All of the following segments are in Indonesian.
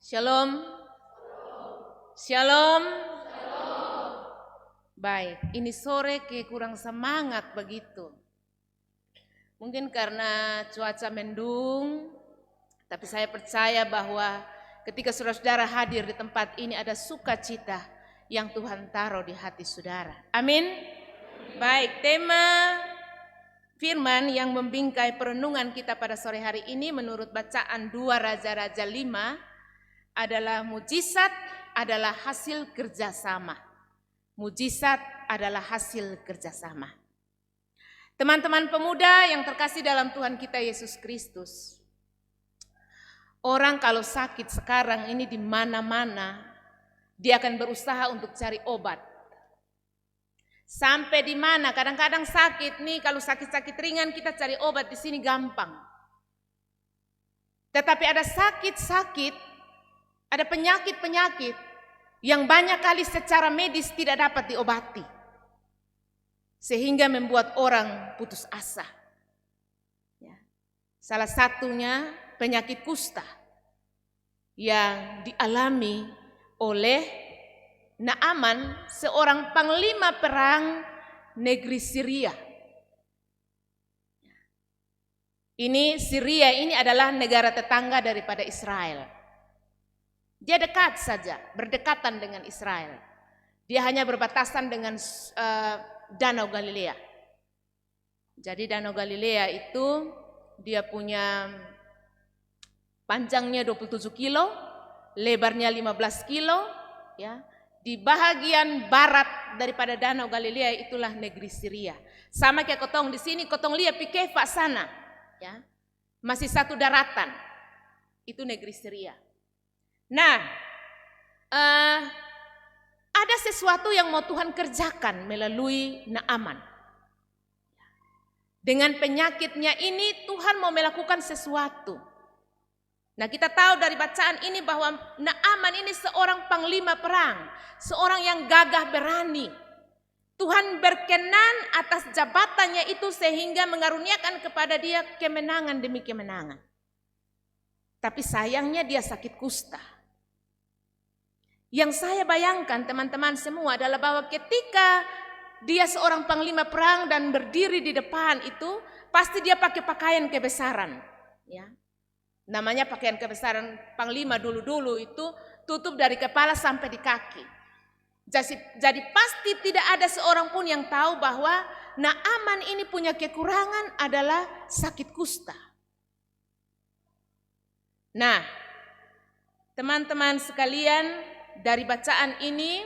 Shalom. Shalom. Baik, ini sore kayak kurang semangat begitu. Mungkin karena cuaca mendung, tapi saya percaya bahwa ketika saudara-saudara hadir di tempat ini ada sukacita yang Tuhan taruh di hati saudara. Amin. Baik, tema firman yang membingkai perenungan kita pada sore hari ini menurut bacaan 2 Raja-Raja 5 adalah mujizat adalah hasil kerjasama. Mujizat adalah hasil kerjasama. Teman-teman pemuda yang terkasih dalam Tuhan kita Yesus Kristus, orang kalau sakit sekarang ini di mana-mana, dia akan berusaha untuk cari obat. Sampai di mana kadang-kadang sakit nih, kalau sakit-sakit ringan kita cari obat di sini gampang. Tetapi ada sakit-sakit, ada penyakit-penyakit yang banyak kali secara medis tidak dapat diobati, sehingga membuat orang putus asa. Salah satunya penyakit kusta yang dialami oleh Naaman, seorang panglima perang negeri Syria. Syria ini adalah negara tetangga daripada Israel. Dia dekat saja, berdekatan dengan Israel. Dia hanya berbatasan dengan Danau Galilea. Jadi Danau Galilea itu dia punya panjangnya 27 kilo, lebarnya 15 kilo. Ya. Di bahagian barat daripada Danau Galilea itulah negeri Syria. Sama kayak kotong di sini, kotong lihat Pikefa sana. Ya. Masih satu daratan, itu negeri Syria. Nah, ada sesuatu yang mau Tuhan kerjakan melalui Naaman. Dengan penyakitnya ini Tuhan mau melakukan sesuatu. Nah, kita tahu dari bacaan ini bahwa Naaman ini seorang panglima perang, seorang yang gagah berani. Tuhan berkenan atas jabatannya itu sehingga mengaruniakan kepada dia kemenangan demi kemenangan. Tapi sayangnya dia sakit kusta. Yang saya bayangkan teman-teman semua adalah bahwa ketika dia seorang panglima perang dan berdiri di depan itu, pasti dia pakai pakaian kebesaran. Ya. Namanya pakaian kebesaran panglima dulu-dulu itu tutup dari kepala sampai di kaki. Jadi pasti tidak ada seorang pun yang tahu bahwa Naaman ini punya kekurangan adalah sakit kusta. Nah, teman-teman sekalian, dari bacaan ini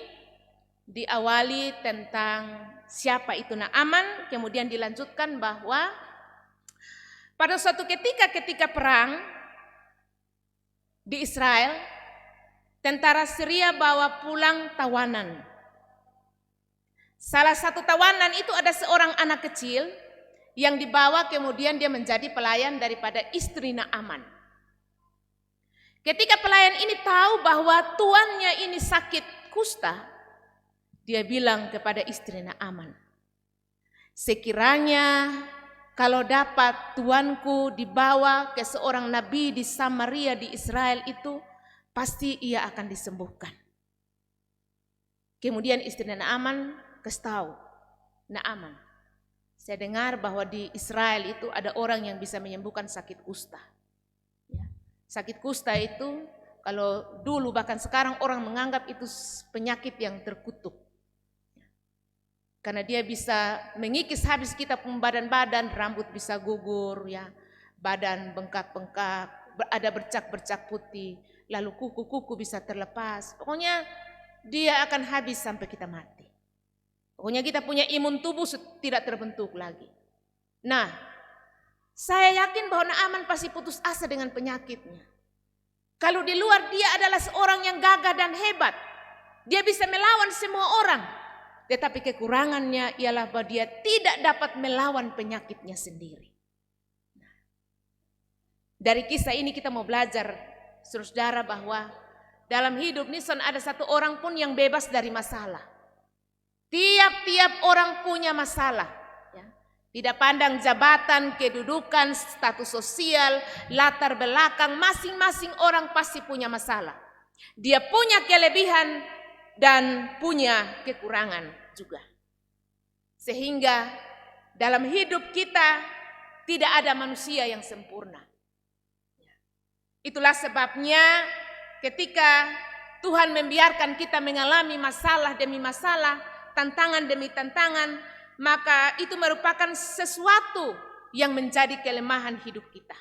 diawali tentang siapa itu Naaman, kemudian dilanjutkan bahwa pada suatu ketika perang di Israel, tentara Syria bawa pulang tawanan. Salah satu tawanan itu ada seorang anak kecil yang dibawa kemudian dia menjadi pelayan daripada istri Naaman. Ketika pelayan ini tahu bahwa tuannya ini sakit kusta, dia bilang kepada istri Naaman, sekiranya kalau dapat tuanku dibawa ke seorang nabi di Samaria di Israel itu, pasti ia akan disembuhkan. Kemudian istri Naaman kasih tahu, Naaman, saya dengar bahwa di Israel itu ada orang yang bisa menyembuhkan sakit kusta. Sakit kusta itu kalau dulu bahkan sekarang orang menganggap itu penyakit yang terkutuk. Karena dia bisa mengikis habis kita badan-badan, rambut bisa gugur, ya, badan bengkak-bengkak, ada bercak-bercak putih, lalu kuku-kuku bisa terlepas. Pokoknya dia akan habis sampai kita mati. Pokoknya kita punya imun tubuh tidak terbentuk lagi. Nah, saya yakin bahwa Naaman pasti putus asa dengan penyakitnya. Kalau di luar dia adalah seorang yang gagah dan hebat. Dia bisa melawan semua orang. Tetapi kekurangannya ialah bahwa dia tidak dapat melawan penyakitnya sendiri. Dari kisah ini kita mau belajar, saudara, bahwa dalam hidup ini ada satu orang pun yang bebas dari masalah. Tiap-tiap orang punya masalah. Tidak pandang jabatan, kedudukan, status sosial, latar belakang, masing-masing orang pasti punya masalah. Dia punya kelebihan dan punya kekurangan juga. Sehingga dalam hidup kita tidak ada manusia yang sempurna. Itulah sebabnya ketika Tuhan membiarkan kita mengalami masalah demi masalah, tantangan demi tantangan, maka itu merupakan sesuatu yang menjadi kelemahan hidup kita.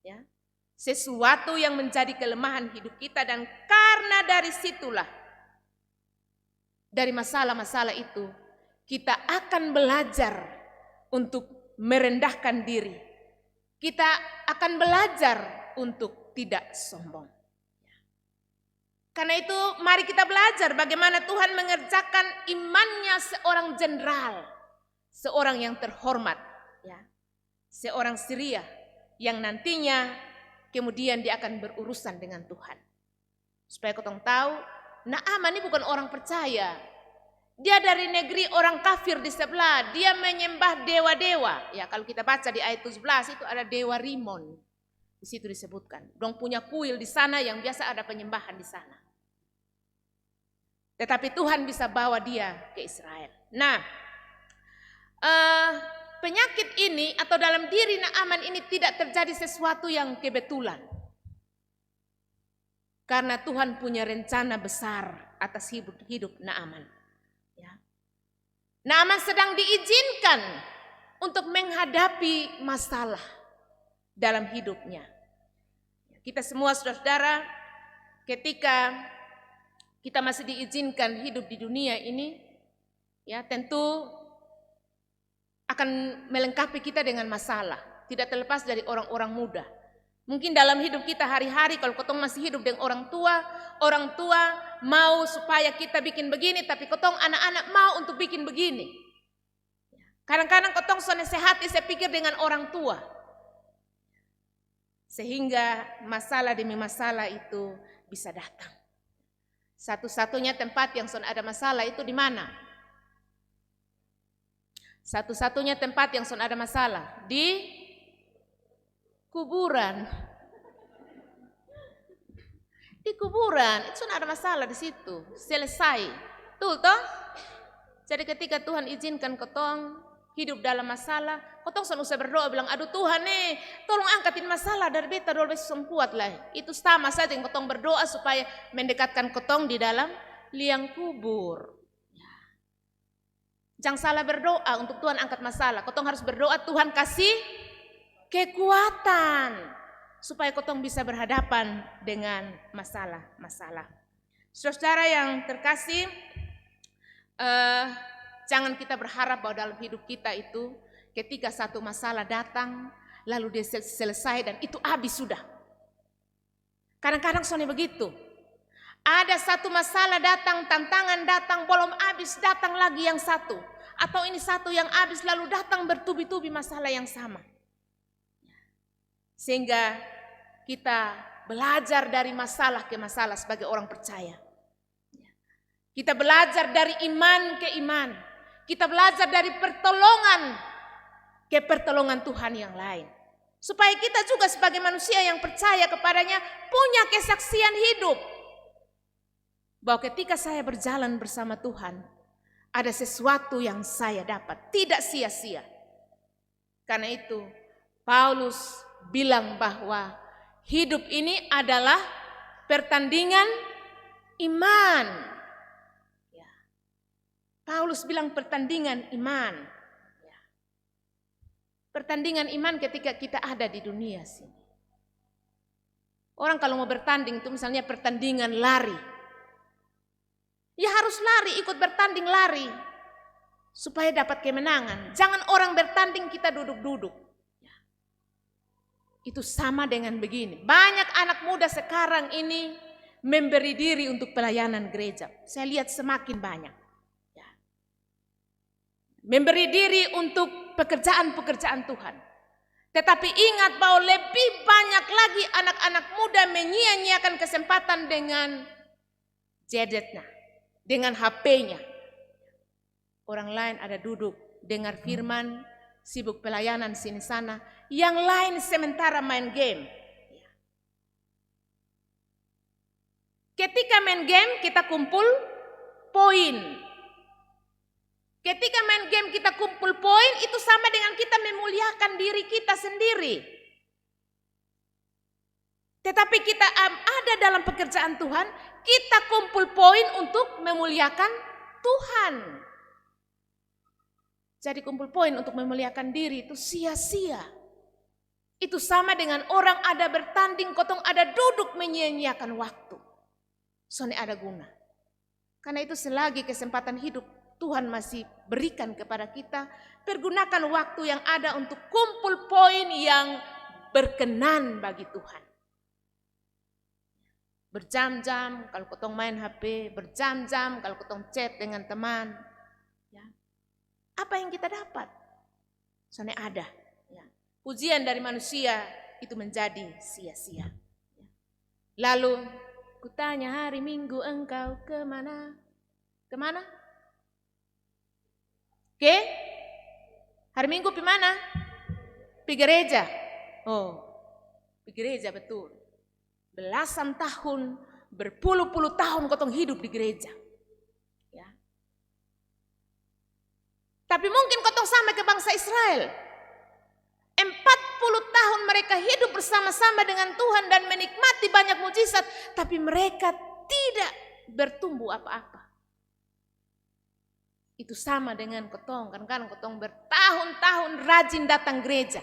Ya. Sesuatu yang menjadi kelemahan hidup kita, dan karena dari situlah, dari masalah-masalah itu, kita akan belajar untuk merendahkan diri. Kita akan belajar untuk tidak sombong. Karena itu mari kita belajar bagaimana Tuhan mengerjakan imannya seorang jenderal, seorang yang terhormat, ya, seorang Syria yang nantinya kemudian dia akan berurusan dengan Tuhan. Supaya kotong tahu, Naaman ini bukan orang percaya. Dia dari negeri orang kafir di sebelah, dia menyembah dewa-dewa. Ya, kalau kita baca di ayat 17 itu ada dewa Rimon. Di situ disebutkan, dong punya kuil di sana yang biasa ada penyembahan di sana. Tetapi Tuhan bisa bawa dia ke Israel. Nah, penyakit ini atau dalam diri Naaman ini tidak terjadi sesuatu yang kebetulan. Karena Tuhan punya rencana besar atas hidup Naaman. Ya. Naaman sedang diizinkan untuk menghadapi masalah dalam hidupnya. Kita semua saudara-saudara, ketika kita masih diizinkan hidup di dunia ini, ya tentu akan melengkapi kita dengan masalah. Tidak terlepas dari orang-orang muda. Mungkin dalam hidup kita hari-hari, kalau kotong masih hidup dengan orang tua mau supaya kita bikin begini, tapi kotong anak-anak mau untuk bikin begini. Kadang-kadang kotong so nasihati, saya pikir dengan orang tua. Sehingga masalah demi masalah itu bisa datang. Satu-satunya tempat yang son ada masalah itu di mana? Satu-satunya tempat yang son ada masalah di kuburan. Di kuburan itu son ada masalah di situ. Selesai. Betul toh? Jadi ketika Tuhan izinkan kotong hidup dalam masalah, kotong son usah berdoa bilang, aduh Tuhan nih, tolong angkatin masalah dari beta dulu besok kuat lah. Itu sama saja yang kotong berdoa supaya mendekatkan kotong di dalam liang kubur. Jangan salah berdoa untuk Tuhan angkat masalah. Kotong harus berdoa Tuhan kasih kekuatan supaya kotong bisa berhadapan dengan masalah-masalah. Saudara yang terkasih, jangan kita berharap bahwa dalam hidup kita itu ketika satu masalah datang lalu dia selesai dan itu habis sudah. Kadang-kadang soalnya begitu. Ada satu masalah datang, tantangan datang, belum habis datang lagi yang satu. Atau ini satu yang habis lalu datang bertubi-tubi masalah yang sama. Sehingga kita belajar dari masalah ke masalah sebagai orang percaya. Kita belajar dari iman ke iman. Kita belajar dari pertolongan ke pertolongan Tuhan yang lain. Supaya kita juga sebagai manusia yang percaya kepadanya punya kesaksian hidup. Bahwa ketika saya berjalan bersama Tuhan, ada sesuatu yang saya dapat. Tidak sia-sia. Karena itu Paulus bilang bahwa hidup ini adalah pertandingan iman. Ya. Paulus bilang pertandingan iman. Ya. Pertandingan iman ketika kita ada di dunia sini. Orang kalau mau bertanding itu misalnya pertandingan lari. Ya harus lari, ikut bertanding lari. Supaya dapat kemenangan. Jangan orang bertanding kita duduk-duduk. Itu sama dengan begini. Banyak anak muda sekarang ini memberi diri untuk pelayanan gereja. Saya lihat semakin banyak. Ya. Memberi diri untuk pekerjaan-pekerjaan Tuhan. Tetapi ingat bahwa lebih banyak lagi anak-anak muda menyia-nyiakan kesempatan dengan gadgetnya, dengan HP-nya. Orang lain ada duduk, dengar firman, sibuk pelayanan sini sana. Yang lain sementara main game. Ketika main game kita kumpul poin. Ketika main game kita kumpul poin, itu sama dengan kita memuliakan diri kita sendiri. Tetapi kita ada dalam pekerjaan Tuhan, kita kumpul poin untuk memuliakan Tuhan. Jadi kumpul poin untuk memuliakan diri itu sia-sia. Itu sama dengan orang ada bertanding, kotong ada duduk menyia-nyiakan waktu. Soalnya ada guna. Karena itu selagi kesempatan hidup Tuhan masih berikan kepada kita, pergunakan waktu yang ada untuk kumpul poin yang berkenan bagi Tuhan. Berjam-jam kalau kotong main HP, berjam-jam kalau kotong chat dengan teman. Ya. Apa yang kita dapat? Soalnya ada. Ya. Pujian dari manusia itu menjadi sia-sia. Ya. Lalu kutanya hari Minggu engkau kemana? Kemana? Oke? Hari Minggu pi mana? Pi gereja. Oh, pi gereja betul. Belasan tahun, berpuluh-puluh tahun kotong hidup di gereja. Ya. Tapi mungkin kotong sama ke bangsa Israel. 40 tahun mereka hidup bersama-sama dengan Tuhan dan menikmati banyak mujizat, tapi mereka tidak bertumbuh apa-apa. Itu sama dengan kotong, kan kotong bertahun-tahun rajin datang gereja.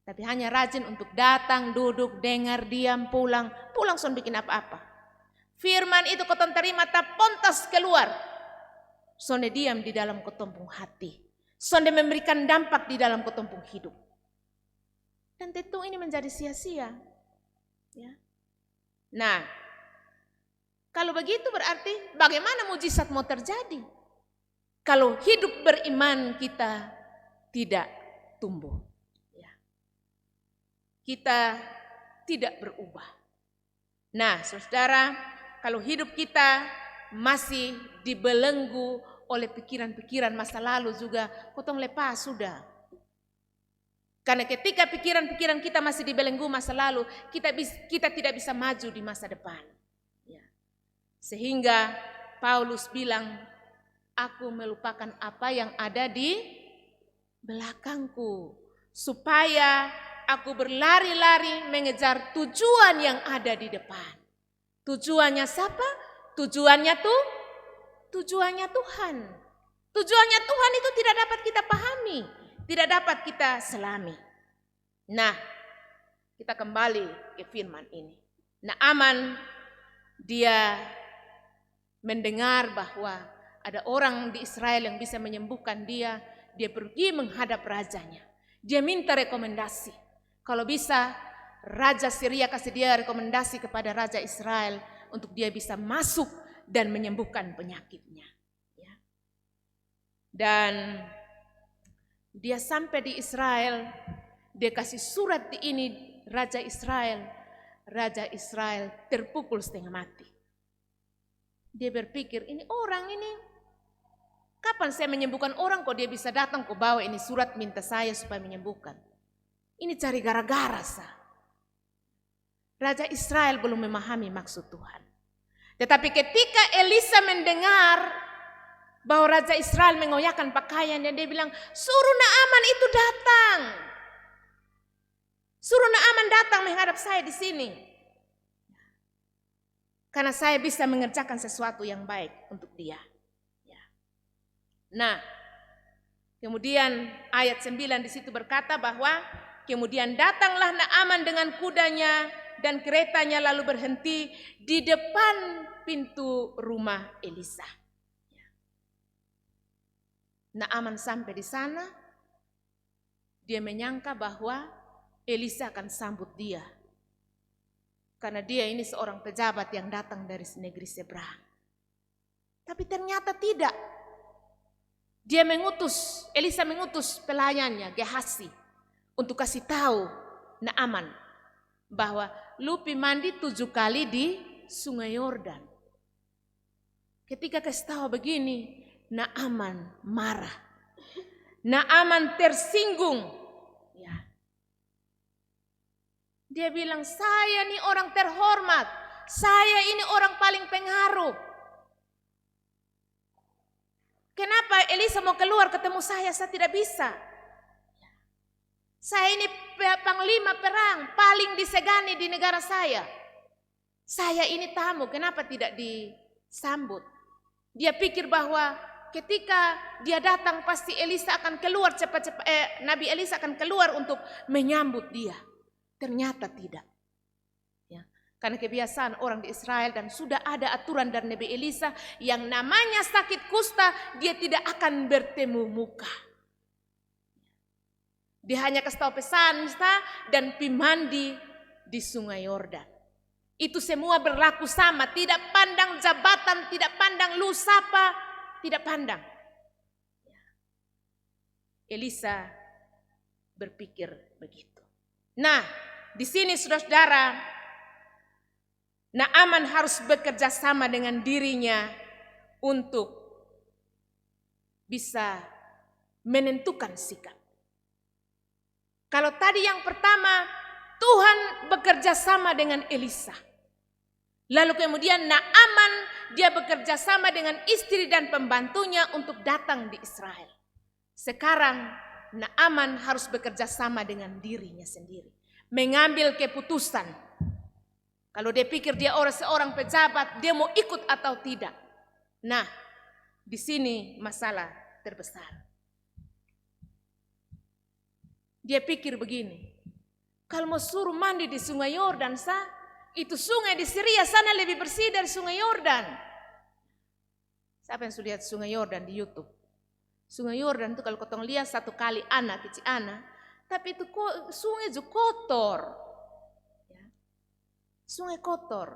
Tapi hanya rajin untuk datang, duduk, dengar, diam, pulang son bikin apa-apa. Firman itu kotong terima tak pontas keluar. Sonde diam di dalam kotong pung hati. Sonde memberikan dampak di dalam kotong pung hidup. Dan tentu ini menjadi sia-sia. Ya. Nah, kalau begitu berarti bagaimana mujizat mau terjadi? Kalau hidup beriman kita tidak tumbuh. Ya. Kita tidak berubah. Nah, saudara, kalau hidup kita masih dibelenggu oleh pikiran-pikiran masa lalu juga, kotong lepas sudah. Karena ketika pikiran-pikiran kita masih dibelenggu masa lalu, kita tidak bisa maju di masa depan. Ya. Sehingga Paulus bilang, aku melupakan apa yang ada di belakangku, supaya aku berlari-lari mengejar tujuan yang ada di depan. Tujuannya siapa? Tujuannya Tuhan. Tujuannya Tuhan itu tidak dapat kita pahami, tidak dapat kita selami. Nah, kita kembali ke firman ini. Naaman dia mendengar bahwa ada orang di Israel yang bisa menyembuhkan dia. Dia pergi menghadap rajanya. Dia minta rekomendasi. Kalau bisa, Raja Syria kasih dia rekomendasi kepada Raja Israel untuk dia bisa masuk dan menyembuhkan penyakitnya. Ya. Dan dia sampai di Israel, dia kasih surat ini Raja Israel. Raja Israel terpukul setengah mati. Dia berpikir, ini orang ini, kapan saya menyembuhkan orang kok dia bisa datang kok bawa ini surat minta saya supaya menyembuhkan. Ini cari gara-gara sah. Raja Israel belum memahami maksud Tuhan. Tetapi ketika Elisa mendengar bahwa Raja Israel mengoyakkan pakaian dan dia bilang, suruh Naaman itu datang. Suruh Naaman datang menghadap saya di sini. Karena saya bisa mengerjakan sesuatu yang baik untuk dia. Nah, kemudian ayat 9 di situ berkata bahwa kemudian datanglah Naaman dengan kudanya dan keretanya lalu berhenti di depan pintu rumah Elisa. Naaman sampai di sana, dia menyangka bahwa Elisa akan sambut dia. Karena dia ini seorang pejabat yang datang dari negeri seberang. Tapi ternyata tidak. Elisa mengutus pelayannya, Gehazi, untuk kasih tahu Naaman bahwa lupi mandi 7 kali di Sungai Yordan. Ketika kasih tahu begini, Naaman marah. Naaman tersinggung. Ya. Dia bilang, saya nih orang terhormat. Saya ini orang paling pengaruh. Kenapa Elisa mau keluar ketemu saya tidak bisa. Saya ini panglima perang, paling disegani di negara saya. Saya ini tamu, kenapa tidak disambut? Dia pikir bahwa ketika dia datang pasti Elisa akan keluar cepat-cepat, Nabi Elisa akan keluar untuk menyambut dia. Ternyata tidak. Ya, karena kebiasaan orang di Israel dan sudah ada aturan dari Nabi Elisa yang namanya sakit kusta, dia tidak akan bertemu muka. Dia hanya kasih tahu pesan dan pi mandi di Sungai Yordan. Itu semua berlaku sama, tidak pandang jabatan, tidak pandang lu siapa, tidak pandang. Elisa berpikir begitu. Nah, di sini saudara-saudara, Naaman harus bekerja sama dengan dirinya untuk bisa menentukan sikap. Kalau tadi yang pertama, Tuhan bekerja sama dengan Elisa. Lalu kemudian Naaman dia bekerja sama dengan istri dan pembantunya untuk datang di Israel. Sekarang Naaman harus bekerja sama dengan dirinya sendiri. Mengambil keputusan. Kalau dia pikir dia seorang pejabat, dia mau ikut atau tidak. Nah, di sini masalah terbesar. Dia pikir begini, kalau mau suruh mandi di Sungai Yordan, itu sungai di Syria sana lebih bersih dari Sungai Yordan. Siapa yang sudah lihat Sungai Yordan di YouTube? Sungai Yordan itu kalau kau lihat satu kali kecil anak, tapi itu sungai juga kotor. Ya. Sungai kotor.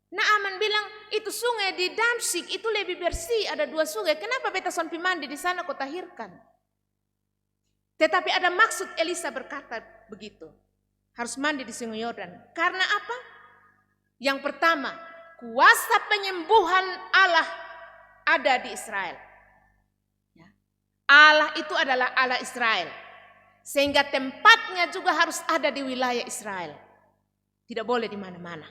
Naaman bilang itu sungai di Damsyik itu lebih bersih, ada 2 sungai. Kenapa beta son pi mandi di sana kau tahirkan? Tetapi ada maksud Elisa berkata begitu. Harus mandi di Sungai Yordan. Karena apa? Yang pertama, kuasa penyembuhan Allah ada di Israel. Allah itu adalah Allah Israel. Sehingga tempatnya juga harus ada di wilayah Israel. Tidak boleh di mana-mana.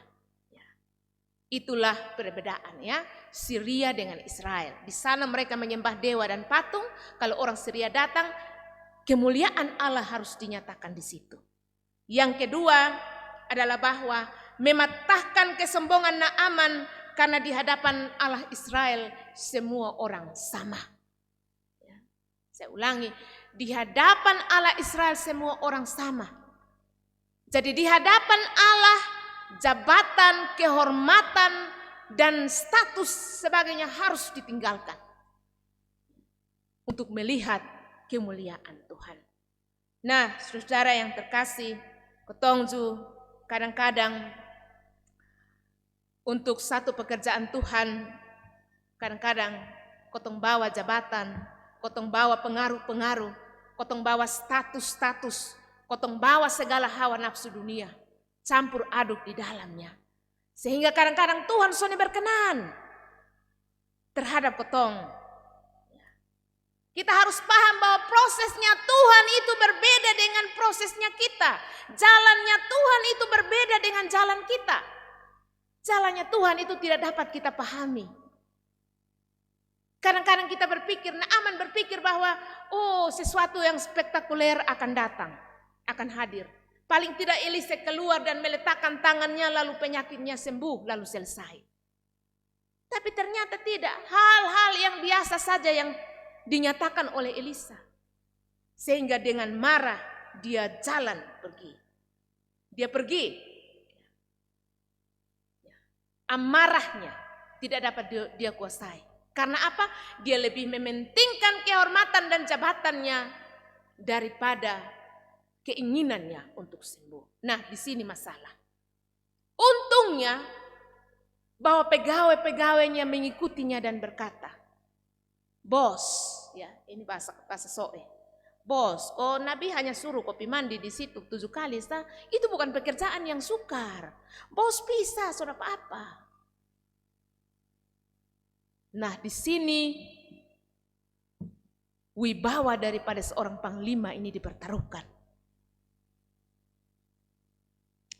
Itulah perbedaan ya, Syria dengan Israel. Di sana mereka menyembah dewa dan patung. Kalau orang Syria datang, kemuliaan Allah harus dinyatakan di situ. Yang kedua adalah bahwa mematahkan kesombongan Naaman karena di hadapan Allah Israel semua orang sama. Ya. Saya ulangi, di hadapan Allah Israel semua orang sama. Jadi di hadapan Allah jabatan, kehormatan dan status sebagainya harus ditinggalkan untuk melihat kemuliaan Tuhan. Nah, saudara yang terkasih, ketongju kadang-kadang untuk satu pekerjaan Tuhan, kadang-kadang kotong bawa jabatan, kotong bawa pengaruh-pengaruh, kotong bawa status-status, kotong bawa segala hawa nafsu dunia, campur aduk di dalamnya. Sehingga kadang-kadang Tuhan soni berkenan terhadap kotong. Kita harus paham bahwa prosesnya Tuhan itu berbeda dengan prosesnya kita. Jalannya Tuhan itu berbeda dengan jalan kita. Jalannya Tuhan itu tidak dapat kita pahami. Kadang-kadang kita berpikir, Naaman berpikir bahwa sesuatu yang spektakuler akan datang, akan hadir. Paling tidak Elisa keluar dan meletakkan tangannya lalu penyakitnya sembuh lalu selesai. Tapi ternyata tidak, hal-hal yang biasa saja yang dinyatakan oleh Elisa. Sehingga dengan marah dia jalan pergi. Dia pergi. Amarahnya tidak dapat dia kuasai. Karena apa? Dia lebih mementingkan kehormatan dan jabatannya daripada keinginannya untuk sembuh. Nah, di sini masalah. Untungnya bahwa pegawai-pegawainya mengikutinya dan berkata, "Bos, ya ini bahasa soe. Bos, Nabi hanya suruh kopi mandi di situ 7 kali, itu bukan pekerjaan yang sukar. Bos bisa, sudah apa-apa." Nah, di sini wibawa daripada seorang panglima ini dipertaruhkan.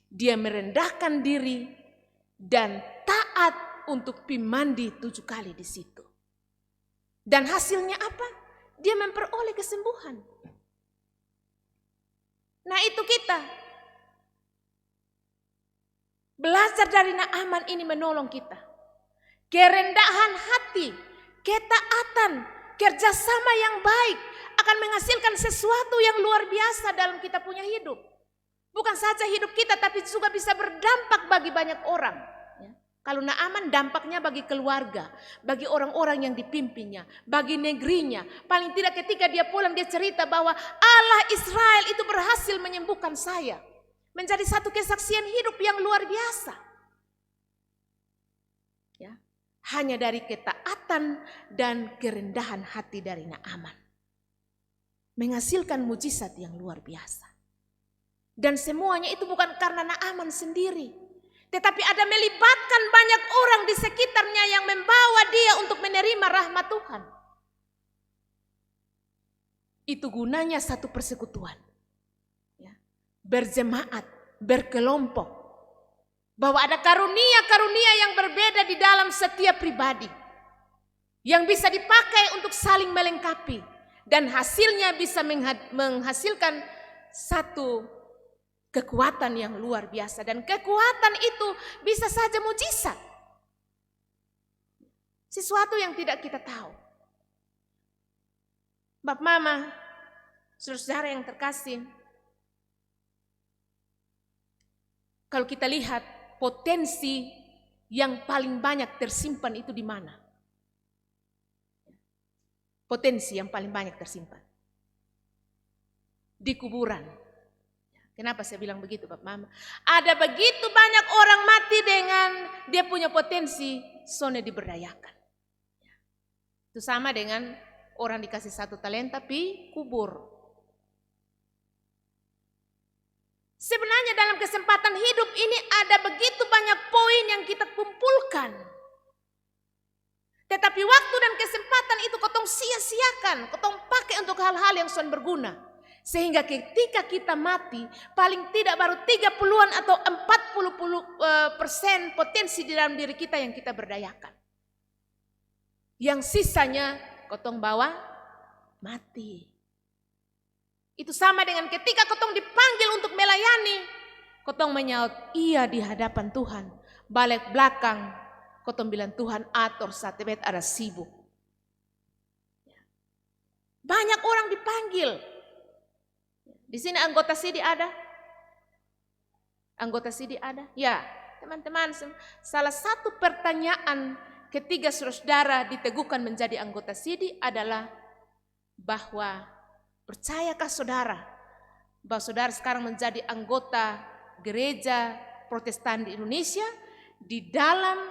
Dia merendahkan diri dan taat untuk pi mandi 7 kali di situ. Dan hasilnya apa? Dia memperoleh kesembuhan. Nah, itu kita belajar dari Naaman ini menolong kita. Kerendahan hati, ketaatan, kerjasama yang baik akan menghasilkan sesuatu yang luar biasa dalam kita punya hidup. Bukan saja hidup kita, tapi juga bisa berdampak bagi banyak orang. Kalau Naaman dampaknya bagi keluarga, bagi orang-orang yang dipimpinnya, bagi negerinya. Paling tidak ketika dia pulang dia cerita bahwa Allah Israel itu berhasil menyembuhkan saya. Menjadi satu kesaksian hidup yang luar biasa. Ya. Hanya dari ketaatan dan kerendahan hati dari Naaman. Menghasilkan mujizat yang luar biasa. Dan semuanya itu bukan karena Naaman sendiri. Tetapi ada melibatkan banyak orang di sekitarnya yang membawa dia untuk menerima rahmat Tuhan. Itu gunanya satu persekutuan. Ya. Berjemaat, berkelompok. Bahwa ada karunia-karunia yang berbeda di dalam setiap pribadi. Yang bisa dipakai untuk saling melengkapi. Dan hasilnya bisa menghasilkan satu kekuatan yang luar biasa. Dan kekuatan itu bisa saja mujizat. Sesuatu yang tidak kita tahu. Bapak Mama, saudara-saudara yang terkasih. Kalau kita lihat potensi yang paling banyak tersimpan itu di mana? Potensi yang paling banyak tersimpan di kuburan. Kenapa saya bilang begitu, Bapak Mama? Ada begitu banyak orang mati dengan dia punya potensi, soalnya diberdayakan. Itu sama dengan orang dikasih 1 talenta pi kubur. Sebenarnya dalam kesempatan hidup ini ada begitu banyak poin yang kita kumpulkan. Tetapi waktu dan kesempatan itu kotong sia-siakan, kotong pakai untuk hal-hal yang sudah berguna. Sehingga ketika kita mati, paling tidak baru 30-an atau 40% potensi di dalam diri kita yang kita berdayakan. Yang sisanya kotong bawa mati. Itu sama dengan ketika kotong dipanggil untuk melayani, kotong menyaut iya di hadapan Tuhan. Balik belakang, kotong bilang Tuhan atur satebet ada sibuk. Banyak orang dipanggil. Di sini anggota SIDI ada? Anggota SIDI ada? Ya, teman-teman, salah satu pertanyaan ketika saudara diteguhkan menjadi anggota SIDI adalah bahwa percayakah saudara bahwa saudara sekarang menjadi anggota gereja Protestan di Indonesia, di dalam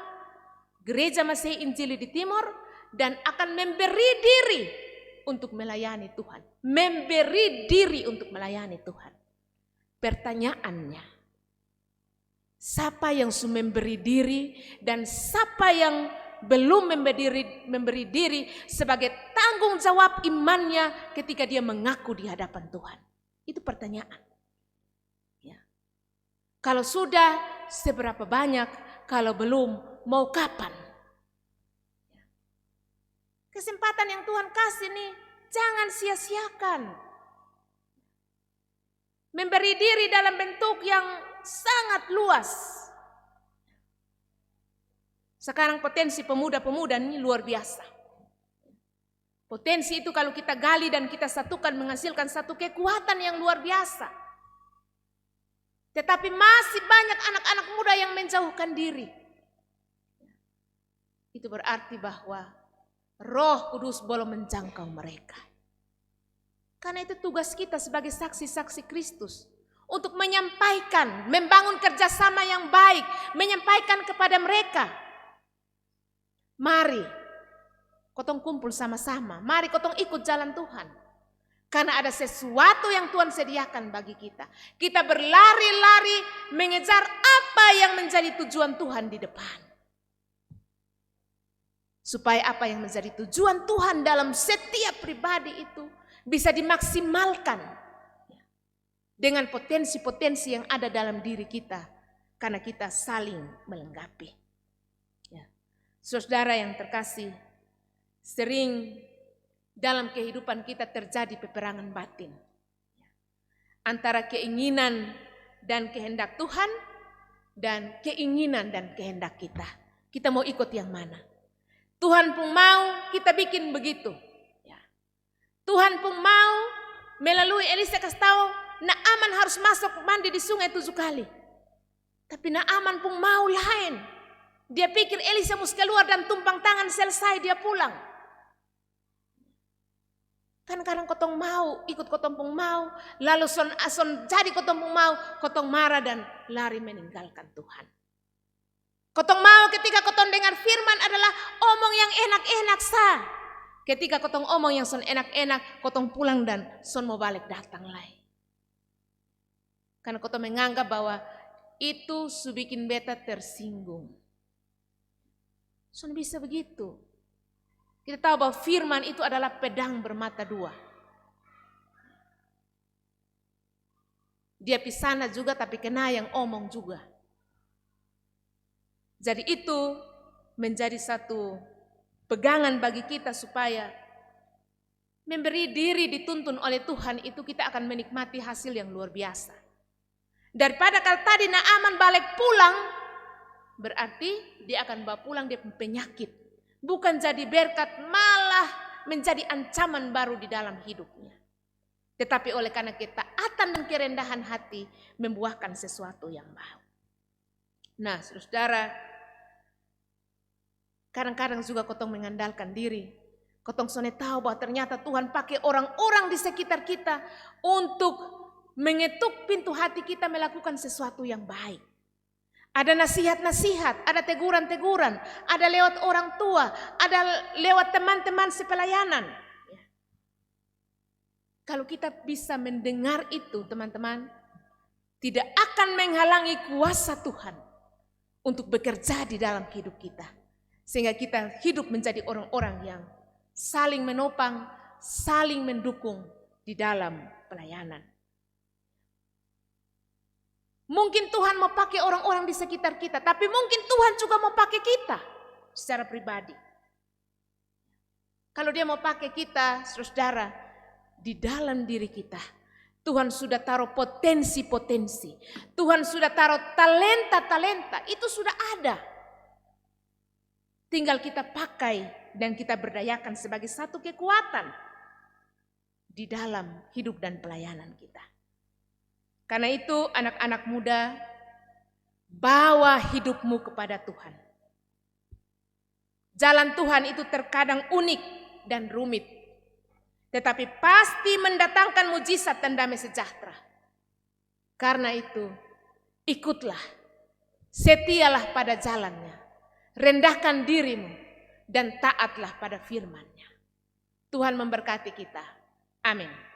gereja Masehi Injili di Timur, dan akan memberi diri untuk melayani Tuhan. Memberi diri untuk melayani Tuhan. Pertanyaannya, siapa yang sudah memberi diri dan siapa yang belum memberi diri sebagai tanggung jawab imannya ketika dia mengaku di hadapan Tuhan? Itu pertanyaan. Ya. Kalau sudah, seberapa banyak? Kalau belum, mau kapan? Kesempatan yang Tuhan kasih nih, jangan sia-siakan. Memberi diri dalam bentuk yang sangat luas. Sekarang potensi pemuda-pemuda ini luar biasa. Potensi itu kalau kita gali dan kita satukan menghasilkan satu kekuatan yang luar biasa. Tetapi masih banyak anak-anak muda yang menjauhkan diri. Itu berarti bahwa Roh Kudus belum menjangkau mereka. Karena itu tugas kita sebagai saksi-saksi Kristus untuk menyampaikan, membangun kerjasama yang baik, menyampaikan kepada mereka. Mari, kotong kumpul sama-sama. Mari kotong ikut jalan Tuhan. Karena ada sesuatu yang Tuhan sediakan bagi kita. Kita berlari-lari mengejar apa yang menjadi tujuan Tuhan di depan. Supaya apa yang menjadi tujuan Tuhan dalam setiap pribadi itu bisa dimaksimalkan dengan potensi-potensi yang ada dalam diri kita karena kita saling melengkapi. Ya. Saudara yang terkasih, sering dalam kehidupan kita terjadi peperangan batin antara keinginan dan kehendak Tuhan dan keinginan dan kehendak kita. Kita mau ikut yang mana? Tuhan pun mau kita bikin begitu. Ya. Tuhan pun mau melalui Elisa kasih tahu Naaman harus masuk mandi di sungai 7 kali. Tapi Naaman pun mau lain. Dia pikir Elisa mesti keluar dan tumpang tangan selesai dia pulang. Kan kadang kotong mau, ikut kotong pun mau, lalu son jadi kotong pun mau, kotong marah dan lari meninggalkan Tuhan. Kotong mau ketika kotong dengar firman adalah omong yang enak-enak sah. Ketika kotong omong yang son enak-enak, kotong pulang dan son mau balik datang lagi. Karena kotong menganggap bahwa itu su bikin beta tersinggung. Son bisa begitu. Kita tahu bahwa firman itu adalah pedang bermata 2. Dia pisana juga tapi kena yang omong juga. Jadi itu menjadi satu pegangan bagi kita supaya memberi diri dituntun oleh Tuhan itu kita akan menikmati hasil yang luar biasa. Daripada kalau tadi Naaman balik pulang, berarti dia akan bawa pulang dia penyakit. Bukan jadi berkat, malah menjadi ancaman baru di dalam hidupnya. Tetapi oleh karena ketaatan dan kerendahan hati membuahkan sesuatu yang baru. Nah, saudara, kadang-kadang juga kotong mengandalkan diri. Kotong sone tahu bahwa ternyata Tuhan pakai orang-orang di sekitar kita untuk mengetuk pintu hati kita melakukan sesuatu yang baik. Ada nasihat-nasihat, ada teguran-teguran, ada lewat orang tua, ada lewat teman-teman sepelayanan. Kalau kita bisa mendengar itu teman-teman, tidak akan menghalangi kuasa Tuhan untuk bekerja di dalam hidup kita. Sehingga kita hidup menjadi orang-orang yang saling menopang, saling mendukung di dalam pelayanan. Mungkin Tuhan mau pakai orang-orang di sekitar kita, tapi mungkin Tuhan juga mau pakai kita secara pribadi. Kalau dia mau pakai kita, saudara, di dalam diri kita, Tuhan sudah taruh potensi-potensi. Tuhan sudah taruh talenta-talenta, itu sudah ada. Tinggal kita pakai dan kita berdayakan sebagai satu kekuatan di dalam hidup dan pelayanan kita. Karena itu anak-anak muda, bawa hidupmu kepada Tuhan. Jalan Tuhan itu terkadang unik dan rumit. Tetapi pasti mendatangkan mujizat dan damai sejahtera. Karena itu, ikutlah, setialah pada jalannya. Rendahkan dirimu dan taatlah pada firman-Nya. Tuhan memberkati kita. Amin.